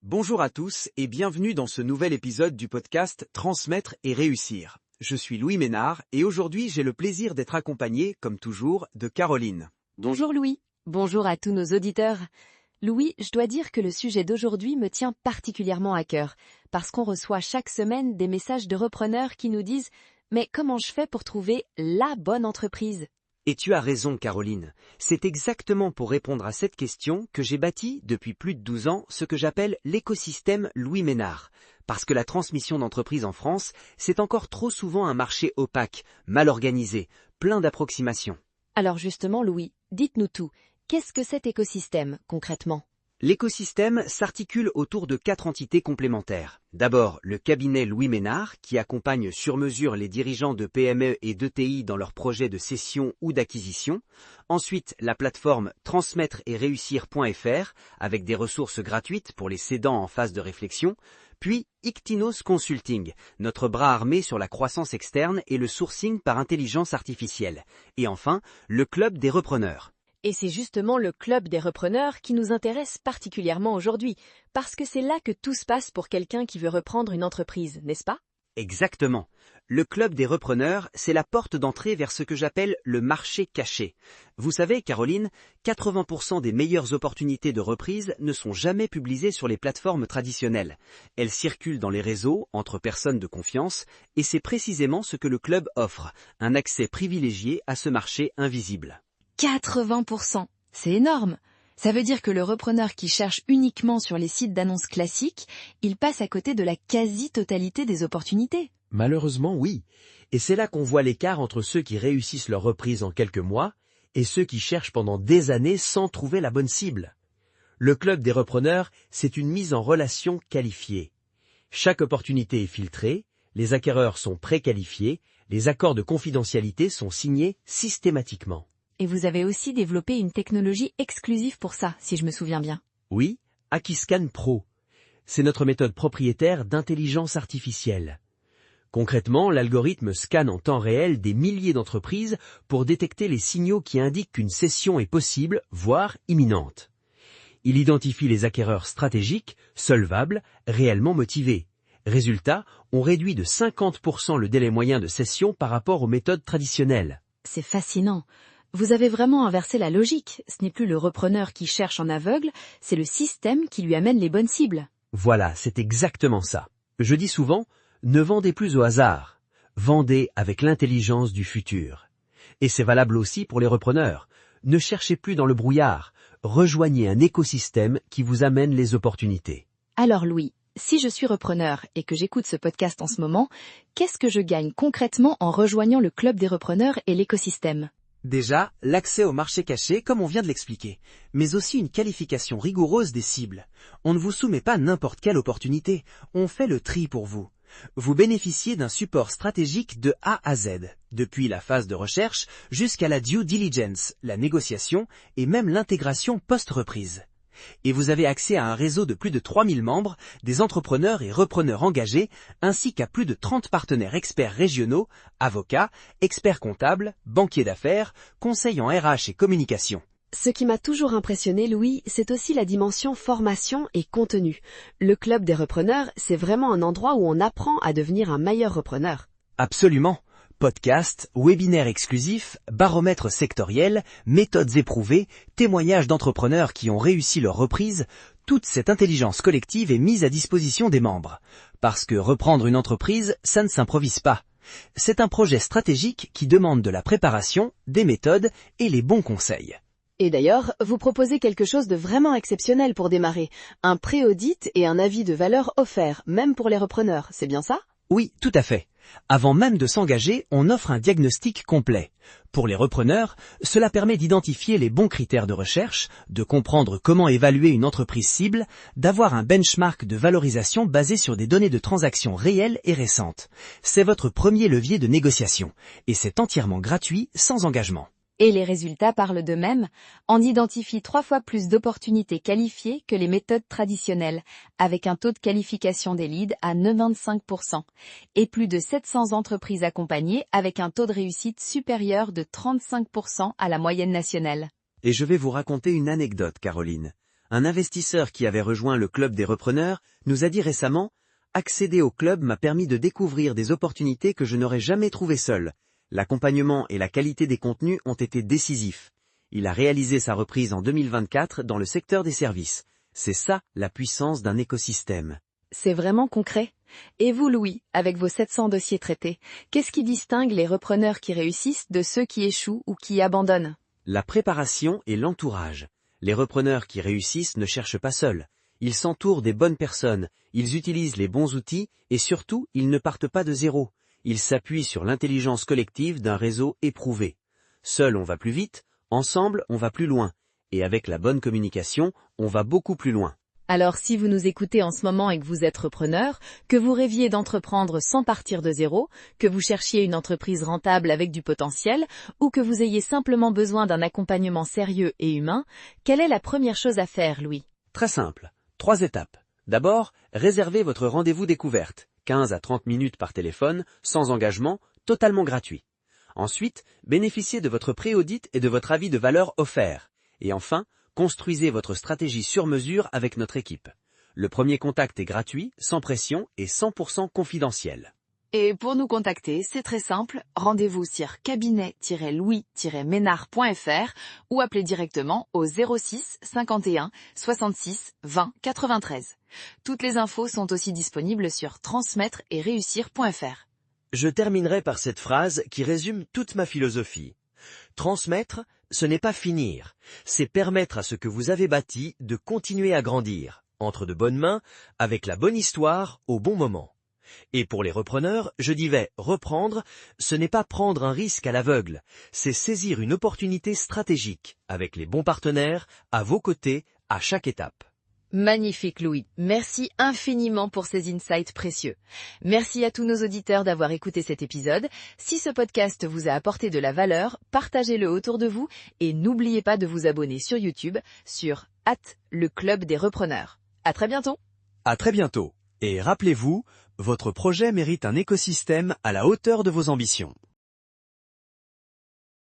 Bonjour à tous et bienvenue dans ce nouvel épisode du podcast Transmettre et réussir. Je suis Louis Ménard et aujourd'hui j'ai le plaisir d'être accompagné, comme toujours, de Caroline. Bonjour Louis, bonjour à tous nos auditeurs. Louis, je dois dire que le sujet d'aujourd'hui me tient particulièrement à cœur, parce qu'on reçoit chaque semaine des messages de repreneurs qui nous disent « Mais comment je fais pour trouver la bonne entreprise ?» Et tu as raison Caroline, c'est exactement pour répondre à cette question que j'ai bâti depuis plus de 12 ans ce que j'appelle l'écosystème Louis Ménard. Parce que la transmission d'entreprise en France, c'est encore trop souvent un marché opaque, mal organisé, plein d'approximations. Alors justement Louis, dites-nous tout, qu'est-ce que cet écosystème concrètement ? L'écosystème s'articule autour de 4 entités complémentaires. D'abord, le cabinet Louis Ménard, qui accompagne sur mesure les dirigeants de PME et d'ETI dans leurs projets de cession ou d'acquisition. Ensuite, la plateforme transmettre et réussir.fr, avec des ressources gratuites pour les cédants en phase de réflexion. Puis, Ictinos Consulting, notre bras armé sur la croissance externe et le sourcing par intelligence artificielle. Et enfin, le club des repreneurs. Et c'est justement le club des repreneurs qui nous intéresse particulièrement aujourd'hui, parce que c'est là que tout se passe pour quelqu'un qui veut reprendre une entreprise, n'est-ce pas ? Exactement. Le club des repreneurs, c'est la porte d'entrée vers ce que j'appelle le marché caché. Vous savez, Caroline, 80% des meilleures opportunités de reprise ne sont jamais publiées sur les plateformes traditionnelles. Elles circulent dans les réseaux, entre personnes de confiance, et c'est précisément ce que le club offre, un accès privilégié à ce marché invisible. 80%, c'est énorme. Ça veut dire que le repreneur qui cherche uniquement sur les sites d'annonces classiques, il passe à côté de la quasi-totalité des opportunités. Malheureusement, oui. Et c'est là qu'on voit l'écart entre ceux qui réussissent leur reprise en quelques mois et ceux qui cherchent pendant des années sans trouver la bonne cible. Le club des repreneurs, c'est une mise en relation qualifiée. Chaque opportunité est filtrée, les acquéreurs sont préqualifiés, les accords de confidentialité sont signés systématiquement. Et vous avez aussi développé une technologie exclusive pour ça, si je me souviens bien. Oui, Acquiscan Pro. C'est notre méthode propriétaire d'intelligence artificielle. Concrètement, l'algorithme scanne en temps réel des milliers d'entreprises pour détecter les signaux qui indiquent qu'une cession est possible, voire imminente. Il identifie les acquéreurs stratégiques, solvables, réellement motivés. Résultat, on réduit de 50% le délai moyen de cession par rapport aux méthodes traditionnelles. C'est fascinant. Vous avez vraiment inversé la logique. Ce n'est plus le repreneur qui cherche en aveugle, c'est le système qui lui amène les bonnes cibles. Voilà, c'est exactement ça. Je dis souvent, ne vendez plus au hasard. Vendez avec l'intelligence du futur. Et c'est valable aussi pour les repreneurs. Ne cherchez plus dans le brouillard. Rejoignez un écosystème qui vous amène les opportunités. Alors Louis, si je suis repreneur et que j'écoute ce podcast en ce moment, qu'est-ce que je gagne concrètement en rejoignant le club des repreneurs et l'écosystème ? Déjà, l'accès au marché caché, comme on vient de l'expliquer, mais aussi une qualification rigoureuse des cibles. On ne vous soumet pas n'importe quelle opportunité, on fait le tri pour vous. Vous bénéficiez d'un support stratégique de A à Z, depuis la phase de recherche jusqu'à la due diligence, la négociation et même l'intégration post-reprise. Et vous avez accès à un réseau de plus de 3000 membres, des entrepreneurs et repreneurs engagés, ainsi qu'à plus de 30 partenaires experts régionaux, avocats, experts comptables, banquiers d'affaires, conseils en RH et communication. Ce qui m'a toujours impressionné, Louis, c'est aussi la dimension formation et contenu. Le club des repreneurs, c'est vraiment un endroit où on apprend à devenir un meilleur repreneur. Absolument. Podcasts, webinaires exclusifs, baromètres sectoriels, méthodes éprouvées, témoignages d'entrepreneurs qui ont réussi leur reprise, toute cette intelligence collective est mise à disposition des membres. Parce que reprendre une entreprise, ça ne s'improvise pas. C'est un projet stratégique qui demande de la préparation, des méthodes et les bons conseils. Et d'ailleurs, vous proposez quelque chose de vraiment exceptionnel pour démarrer. Un pré-audit et un avis de valeur offert, même pour les repreneurs, c'est bien ça ? Oui, tout à fait. Avant même de s'engager, on offre un diagnostic complet. Pour les repreneurs, cela permet d'identifier les bons critères de recherche, de comprendre comment évaluer une entreprise cible, d'avoir un benchmark de valorisation basé sur des données de transactions réelles et récentes. C'est votre premier levier de négociation, et c'est entièrement gratuit, sans engagement. Et les résultats parlent d'eux-mêmes. On identifie 3 fois plus d'opportunités qualifiées que les méthodes traditionnelles, avec un taux de qualification des leads à 95%, et plus de 700 entreprises accompagnées avec un taux de réussite supérieur de 35% à la moyenne nationale. Et je vais vous raconter une anecdote, Caroline. Un investisseur qui avait rejoint le club des repreneurs nous a dit récemment « Accéder au club m'a permis de découvrir des opportunités que je n'aurais jamais trouvées seul. L'accompagnement et la qualité des contenus ont été décisifs. » Il a réalisé sa reprise en 2024 dans le secteur des services. C'est ça la puissance d'un écosystème. C'est vraiment concret. Et vous, Louis, avec vos 700 dossiers traités, qu'est-ce qui distingue les repreneurs qui réussissent de ceux qui échouent ou qui abandonnent? La préparation et l'entourage. Les repreneurs qui réussissent ne cherchent pas seuls. Ils s'entourent des bonnes personnes, ils utilisent les bons outils et surtout, ils ne partent pas de zéro. Ils s'appuient sur l'intelligence collective d'un réseau éprouvé. Seul on va plus vite, ensemble on va plus loin. Et avec la bonne communication, on va beaucoup plus loin. Alors si vous nous écoutez en ce moment et que vous êtes repreneur, que vous rêviez d'entreprendre sans partir de zéro, que vous cherchiez une entreprise rentable avec du potentiel, ou que vous ayez simplement besoin d'un accompagnement sérieux et humain, quelle est la première chose à faire, Louis? Très simple. 3 étapes. D'abord, réservez votre rendez-vous découverte, 15 à 30 minutes par téléphone, sans engagement, totalement gratuit. Ensuite, bénéficiez de votre pré-audit et de votre avis de valeur offert. Et enfin, construisez votre stratégie sur mesure avec notre équipe. Le premier contact est gratuit, sans pression et 100% confidentiel. Et pour nous contacter, c'est très simple, rendez-vous sur cabinet-louis-ménard.fr ou appelez directement au 06 51 66 20 93. Toutes les infos sont aussi disponibles sur transmettre et réussir.fr. Je terminerai par cette phrase qui résume toute ma philosophie. Transmettre, ce n'est pas finir, c'est permettre à ce que vous avez bâti de continuer à grandir, entre de bonnes mains, avec la bonne histoire, au bon moment. Et pour les repreneurs, je disais reprendre, ce n'est pas prendre un risque à l'aveugle, c'est saisir une opportunité stratégique, avec les bons partenaires, à vos côtés, à chaque étape. Magnifique Louis, merci infiniment pour ces insights précieux. Merci à tous nos auditeurs d'avoir écouté cet épisode. Si ce podcast vous a apporté de la valeur, partagez-le autour de vous et n'oubliez pas de vous abonner sur YouTube sur @le club des repreneurs. À très bientôt. À très bientôt. Et rappelez-vous, votre projet mérite un écosystème à la hauteur de vos ambitions.